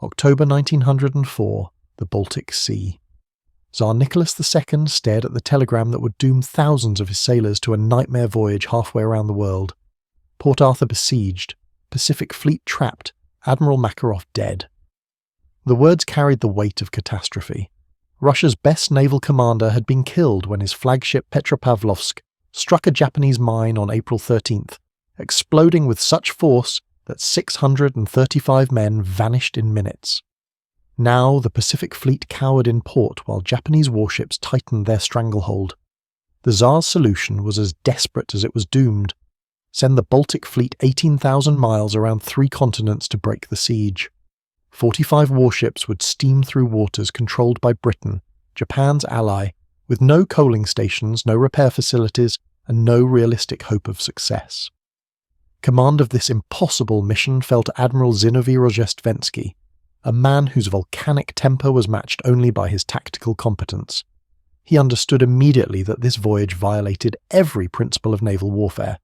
October 1904, the Baltic Sea. Tsar Nicholas II stared at the telegram that would doom thousands of his sailors to a nightmare voyage halfway around the world. Port Arthur besieged, Pacific Fleet trapped, Admiral Makarov dead. The words carried the weight of catastrophe. Russia's best naval commander had been killed when his flagship Petropavlovsk struck a Japanese mine on April 13th, exploding with such force that 635 men vanished in minutes. Now the Pacific Fleet cowered in port while Japanese warships tightened their stranglehold. The Tsar's solution was as desperate as it was doomed. Send the Baltic Fleet 18,000 miles around 3 continents to break the siege. 45 warships would steam through waters controlled by Britain, Japan's ally, with no coaling stations, no repair facilities, and no realistic hope of success. Command of this impossible mission fell to Admiral Zinovy Rozhestvensky, a man whose volcanic temper was matched only by his tactical competence. He understood immediately that this voyage violated every principle of naval warfare.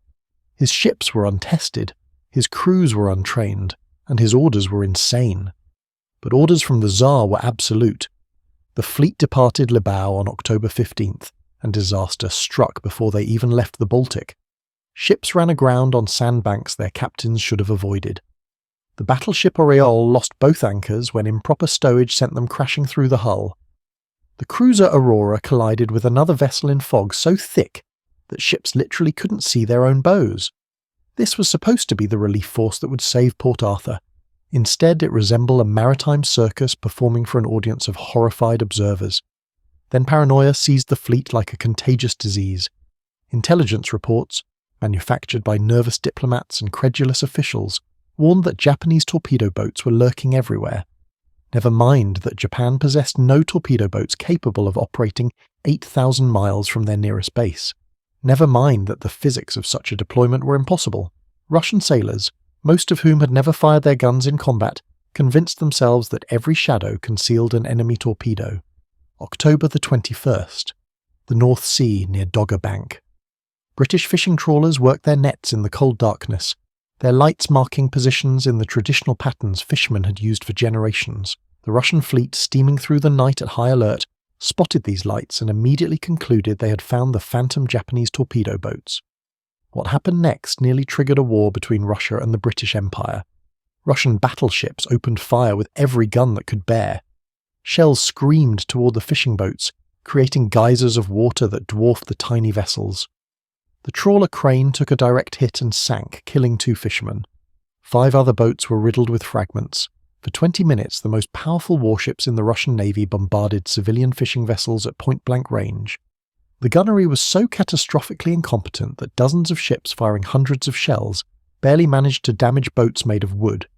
His ships were untested, his crews were untrained, and his orders were insane. But orders from the Tsar were absolute. The fleet departed Libau on October 15th, and disaster struck before they even left the Baltic. Ships ran aground on sandbanks their captains should have avoided. The battleship Oriole lost both anchors when improper stowage sent them crashing through the hull. The cruiser Aurora collided with another vessel in fog so thick that ships literally couldn't see their own bows. This was supposed to be the relief force that would save Port Arthur. Instead, it resembled a maritime circus performing for an audience of horrified observers. Then paranoia seized the fleet like a contagious disease. Intelligence reports, manufactured by nervous diplomats and credulous officials, warned that Japanese torpedo boats were lurking everywhere. Never mind that Japan possessed no torpedo boats capable of operating 8,000 miles from their nearest base. Never mind that the physics of such a deployment were impossible. Russian sailors, most of whom had never fired their guns in combat, convinced themselves that every shadow concealed an enemy torpedo. October the 21st. The North Sea near Dogger Bank. British fishing trawlers worked their nets in the cold darkness, their lights marking positions in the traditional patterns fishermen had used for generations. The Russian fleet, steaming through the night at high alert, spotted these lights and immediately concluded they had found the phantom Japanese torpedo boats. What happened next nearly triggered a war between Russia and the British Empire. Russian battleships opened fire with every gun that could bear. Shells screamed toward the fishing boats, creating geysers of water that dwarfed the tiny vessels. The trawler Crane took a direct hit and sank, killing 2 fishermen. 5 other boats were riddled with fragments. For 20 minutes, the most powerful warships in the Russian Navy bombarded civilian fishing vessels at point-blank range. The gunnery was so catastrophically incompetent that dozens of ships firing hundreds of shells barely managed to damage boats made of wood.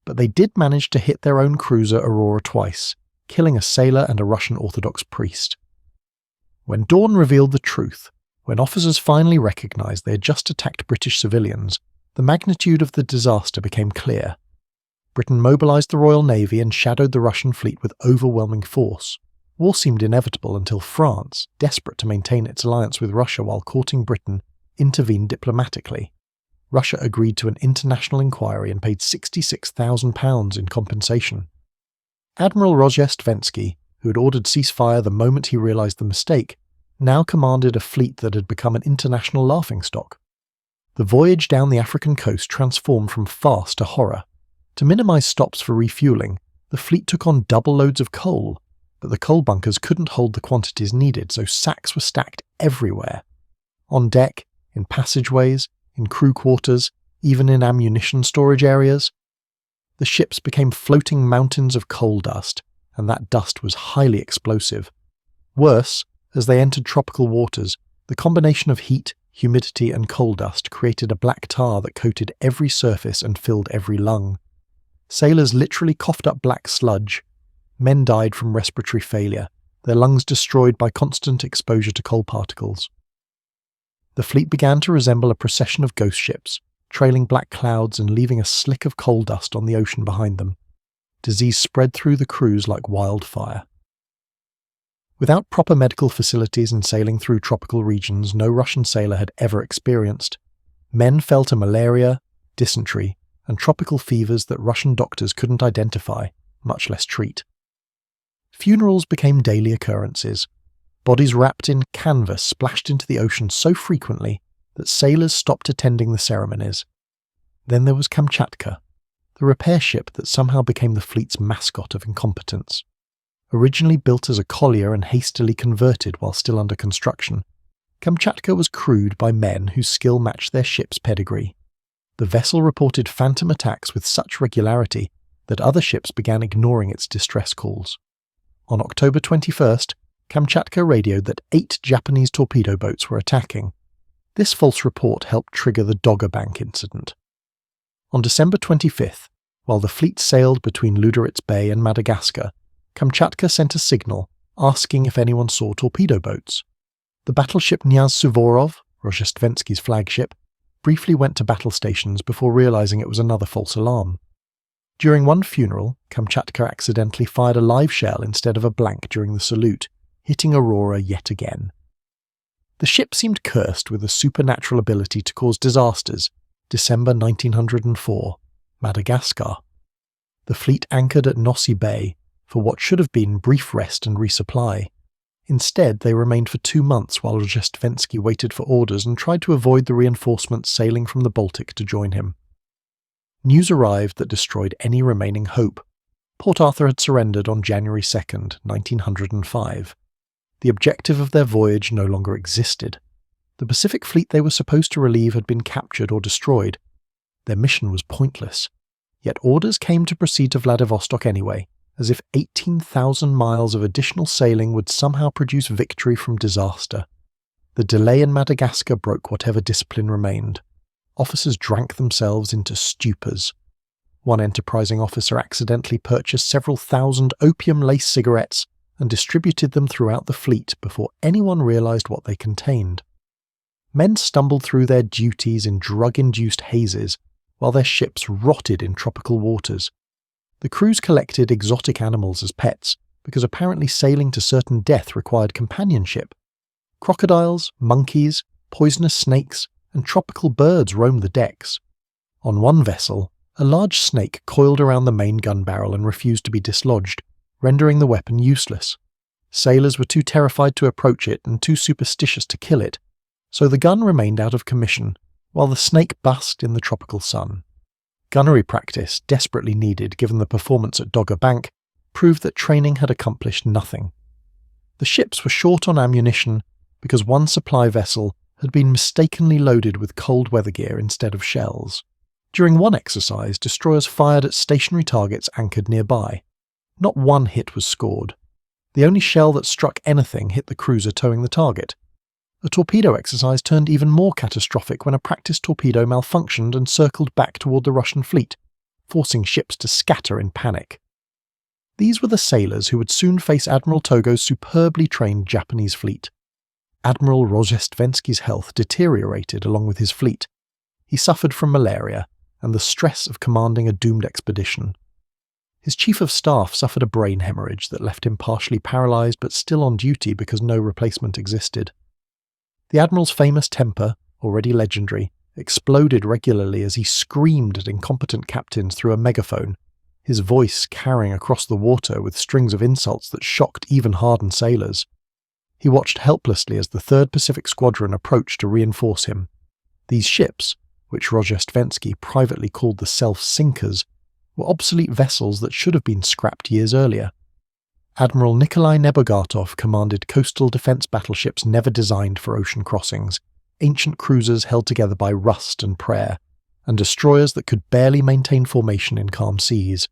But they did manage to hit their own cruiser Aurora twice, killing a sailor and a Russian Orthodox priest. When dawn revealed the truth, when officers finally recognized they had just attacked British civilians, the magnitude of the disaster became clear. Britain mobilized the Royal Navy and shadowed the Russian fleet with overwhelming force. War seemed inevitable until France, desperate to maintain its alliance with Russia while courting Britain, intervened diplomatically. Russia agreed to an international inquiry and paid £66,000 in compensation. Admiral Rozhestvensky, who had ordered ceasefire the moment he realized the mistake, now commanded a fleet that had become an international laughingstock. The voyage down the African coast transformed from farce to horror. To minimize stops for refueling, the fleet took on double loads of coal, but the coal bunkers couldn't hold the quantities needed, so sacks were stacked everywhere. On deck, in passageways, in crew quarters, even in ammunition storage areas. The ships became floating mountains of coal dust, and that dust was highly explosive. Worse, as they entered tropical waters, the combination of heat, humidity and coal dust created a black tar that coated every surface and filled every lung. Sailors literally coughed up black sludge. Men died from respiratory failure, their lungs destroyed by constant exposure to coal particles. The fleet began to resemble a procession of ghost ships, trailing black clouds and leaving a slick of coal dust on the ocean behind them. Disease spread through the crews like wildfire. Without proper medical facilities and sailing through tropical regions no Russian sailor had ever experienced, men fell to malaria, dysentery, and tropical fevers that Russian doctors couldn't identify, much less treat. Funerals became daily occurrences. Bodies wrapped in canvas splashed into the ocean so frequently that sailors stopped attending the ceremonies. Then there was Kamchatka, the repair ship that somehow became the fleet's mascot of incompetence. Originally built as a collier and hastily converted while still under construction, Kamchatka was crewed by men whose skill matched their ship's pedigree. The vessel reported phantom attacks with such regularity that other ships began ignoring its distress calls. On October 21st, Kamchatka radioed that 8 Japanese torpedo boats were attacking. This false report helped trigger the Dogger Bank incident. On December 25th, while the fleet sailed between Luderitz Bay and Madagascar, Kamchatka sent a signal asking if anyone saw torpedo boats. The battleship Knyaz Suvorov, Rozhestvensky's flagship, briefly went to battle stations before realizing it was another false alarm. During one funeral, Kamchatka accidentally fired a live shell instead of a blank during the salute, hitting Aurora yet again. The ship seemed cursed with a supernatural ability to cause disasters. December 1904, Madagascar. The fleet anchored at Nossi Bay for what should have been brief rest and resupply. Instead, they remained for 2 months while Rozhestvensky waited for orders and tried to avoid the reinforcements sailing from the Baltic to join him. News arrived that destroyed any remaining hope. Port Arthur had surrendered on January 2, 1905. The objective of their voyage no longer existed. The Pacific fleet they were supposed to relieve had been captured or destroyed. Their mission was pointless. Yet orders came to proceed to Vladivostok anyway, as if 18,000 miles of additional sailing would somehow produce victory from disaster. The delay in Madagascar broke whatever discipline remained. Officers drank themselves into stupors. One enterprising officer accidentally purchased several thousand opium-laced cigarettes and distributed them throughout the fleet before anyone realized what they contained. Men stumbled through their duties in drug-induced hazes, while their ships rotted in tropical waters. The crews collected exotic animals as pets, because apparently sailing to certain death required companionship. Crocodiles, monkeys, poisonous snakes, and tropical birds roamed the decks. On one vessel, a large snake coiled around the main gun barrel and refused to be dislodged, rendering the weapon useless. Sailors were too terrified to approach it and too superstitious to kill it, so the gun remained out of commission, while the snake basked in the tropical sun. Gunnery practice, desperately needed given the performance at Dogger Bank, proved that training had accomplished nothing. The ships were short on ammunition because one supply vessel had been mistakenly loaded with cold weather gear instead of shells. During one exercise, destroyers fired at stationary targets anchored nearby. Not one hit was scored. The only shell that struck anything hit the cruiser towing the target. A torpedo exercise turned even more catastrophic when a practice torpedo malfunctioned and circled back toward the Russian fleet, forcing ships to scatter in panic. These were the sailors who would soon face Admiral Togo's superbly trained Japanese fleet. Admiral Rozhestvensky's health deteriorated along with his fleet. He suffered from malaria and the stress of commanding a doomed expedition. His chief of staff suffered a brain hemorrhage that left him partially paralyzed but still on duty because no replacement existed. The Admiral's famous temper, already legendary, exploded regularly as he screamed at incompetent captains through a megaphone, his voice carrying across the water with strings of insults that shocked even hardened sailors. He watched helplessly as the 3rd Pacific Squadron approached to reinforce him. These ships, which Rozhestvensky privately called the self-sinkers, were obsolete vessels that should have been scrapped years earlier. Admiral Nikolai Nebogatov commanded coastal defense battleships never designed for ocean crossings, ancient cruisers held together by rust and prayer, and destroyers that could barely maintain formation in calm seas.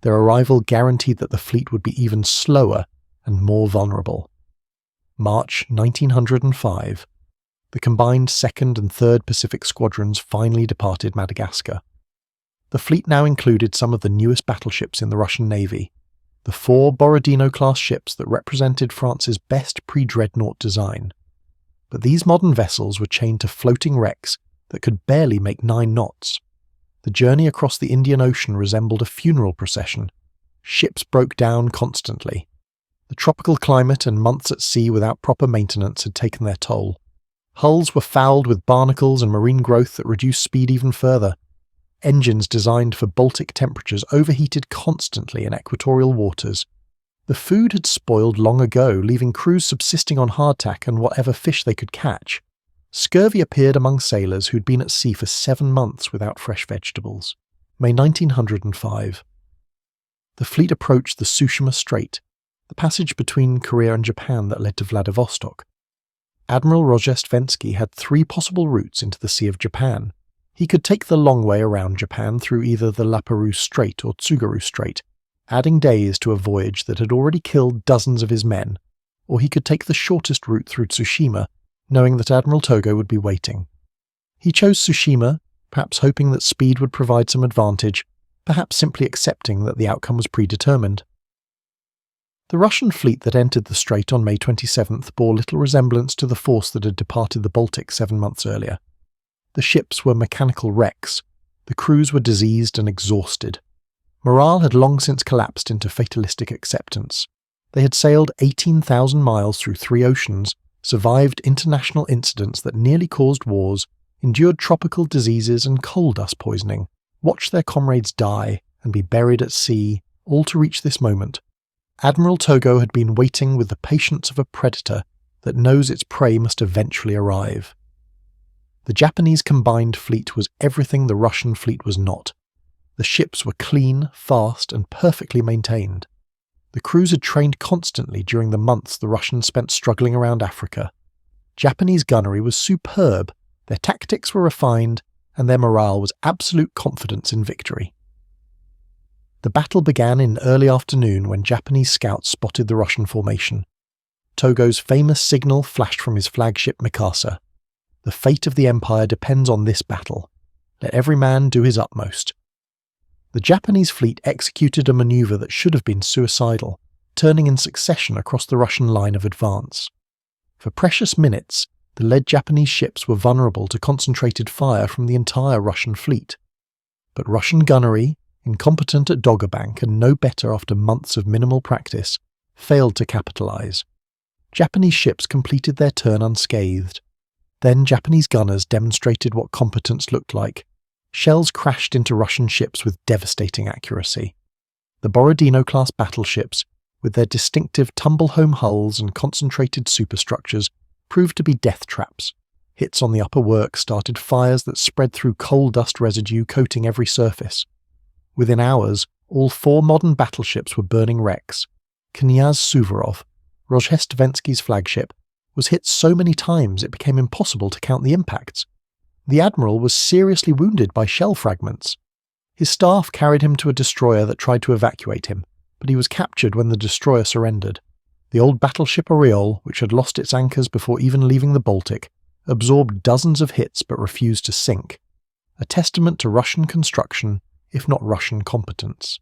Their arrival guaranteed that the fleet would be even slower and more vulnerable. March 1905. The combined 2nd and 3rd Pacific Squadrons finally departed Madagascar. The fleet now included some of the newest battleships in the Russian Navy, the 4 Borodino-class ships that represented France's best pre-dreadnought design. But these modern vessels were chained to floating wrecks that could barely make 9 knots. The journey across the Indian Ocean resembled a funeral procession. Ships broke down constantly. The tropical climate and months at sea without proper maintenance had taken their toll. Hulls were fouled with barnacles and marine growth that reduced speed even further. Engines designed for Baltic temperatures overheated constantly in equatorial waters. The food had spoiled long ago, leaving crews subsisting on hardtack and whatever fish they could catch. Scurvy appeared among sailors who'd been at sea for 7 months without fresh vegetables. May 1905. The fleet approached the Tsushima Strait, the passage between Korea and Japan that led to Vladivostok. Admiral Rozhestvensky had 3 possible routes into the Sea of Japan. He could take the long way around Japan through either the Lapperouse Strait or Tsugaru Strait, adding days to a voyage that had already killed dozens of his men, or he could take the shortest route through Tsushima, knowing that Admiral Togo would be waiting. He chose Tsushima, perhaps hoping that speed would provide some advantage, perhaps simply accepting that the outcome was predetermined. The Russian fleet that entered the strait on May 27th bore little resemblance to the force that had departed the Baltic 7 months earlier. The ships were mechanical wrecks, the crews were diseased and exhausted. Morale had long since collapsed into fatalistic acceptance. They had sailed 18,000 miles through 3 oceans, survived international incidents that nearly caused wars, endured tropical diseases and coal dust poisoning, watched their comrades die and be buried at sea, all to reach this moment. Admiral Togo had been waiting with the patience of a predator that knows its prey must eventually arrive. The Japanese combined fleet was everything the Russian fleet was not. The ships were clean, fast, and perfectly maintained. The crews had trained constantly during the months the Russians spent struggling around Africa. Japanese gunnery was superb, their tactics were refined, and their morale was absolute confidence in victory. The battle began in early afternoon when Japanese scouts spotted the Russian formation. Togo's famous signal flashed from his flagship Mikasa. The fate of the empire depends on this battle. Let every man do his utmost. The Japanese fleet executed a maneuver that should have been suicidal, turning in succession across the Russian line of advance. For precious minutes, the lead Japanese ships were vulnerable to concentrated fire from the entire Russian fleet. But Russian gunnery, incompetent at doggerbank and no better after months of minimal practice, failed to capitalize. Japanese ships completed their turn unscathed. Then Japanese gunners demonstrated what competence looked like. Shells crashed into Russian ships with devastating accuracy. The Borodino-class battleships, with their distinctive tumble-home hulls and concentrated superstructures, proved to be death traps. Hits on the upper work started fires that spread through coal dust residue coating every surface. Within hours, all 4 modern battleships were burning wrecks. Knyaz Suvorov, Rozhestvensky's flagship, was hit so many times it became impossible to count the impacts. The admiral was seriously wounded by shell fragments. His staff carried him to a destroyer that tried to evacuate him, but he was captured when the destroyer surrendered. The old battleship Oriole, which had lost its anchors before even leaving the Baltic, absorbed dozens of hits but refused to sink. A testament to Russian construction, if not Russian competence.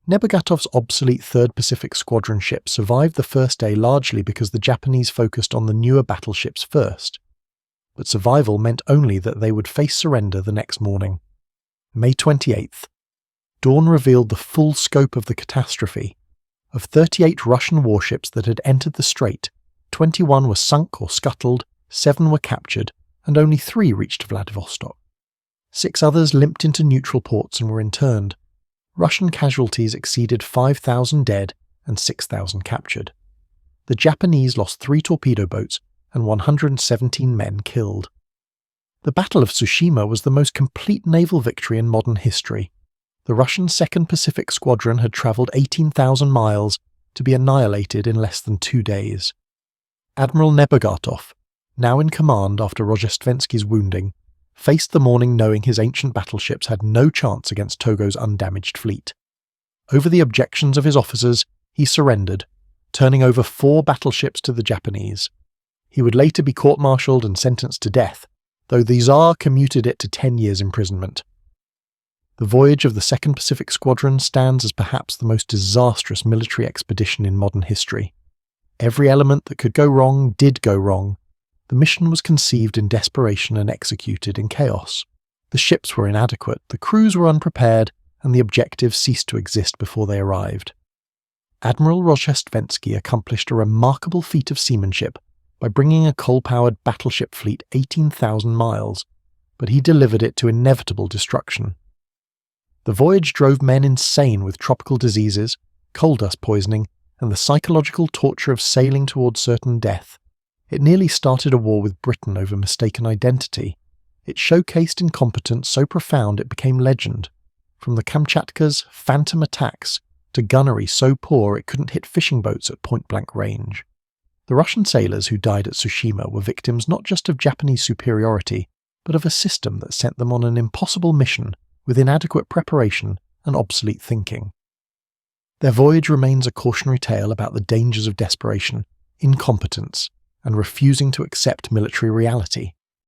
Nebergatov's obsolete 3rd Pacific Squadron ship survived the first day largely because the Japanese focused on the newer battleships first. But survival meant only that they would face surrender the next morning. May 28th. Dawn revealed the full scope of the catastrophe. Of 38 Russian warships that had entered the strait, 21 were sunk or scuttled, 7 were captured, and only 3 reached Vladivostok. 6 others limped into neutral ports and were interned. Russian casualties exceeded 5,000 dead and 6,000 captured. The Japanese lost 3 torpedo boats and 117 men killed. The Battle of Tsushima was the most complete naval victory in modern history. The Russian 2nd Pacific Squadron had travelled 18,000 miles to be annihilated in less than 2 days. Admiral Nebergatov, now in command after Rozhestvensky's wounding, faced the morning knowing his ancient battleships had no chance against Togo's undamaged fleet. Over the objections of his officers, he surrendered, turning over 4 battleships to the Japanese. He would later be court-martialed and sentenced to death, though the Tsar commuted it to 10 years' imprisonment. The voyage of the 2nd Pacific Squadron stands as perhaps the most disastrous military expedition in modern history. Every element that could go wrong did go wrong. The mission was conceived in desperation and executed in chaos. The ships were inadequate, the crews were unprepared, and the objective ceased to exist before they arrived. Admiral Rozhestvensky accomplished a remarkable feat of seamanship by bringing a coal-powered battleship fleet 18,000 miles, but he delivered it to inevitable destruction. The voyage drove men insane with tropical diseases, coal dust poisoning, and the psychological torture of sailing towards certain death. It nearly started a war with Britain over mistaken identity. It showcased incompetence so profound it became legend. From the Kamchatka's phantom attacks to gunnery so poor it couldn't hit fishing boats at point-blank range. The Russian sailors who died at Tsushima were victims not just of Japanese superiority, but of a system that sent them on an impossible mission with inadequate preparation and obsolete thinking. Their voyage remains a cautionary tale about the dangers of desperation, incompetence, and refusing to accept military reality.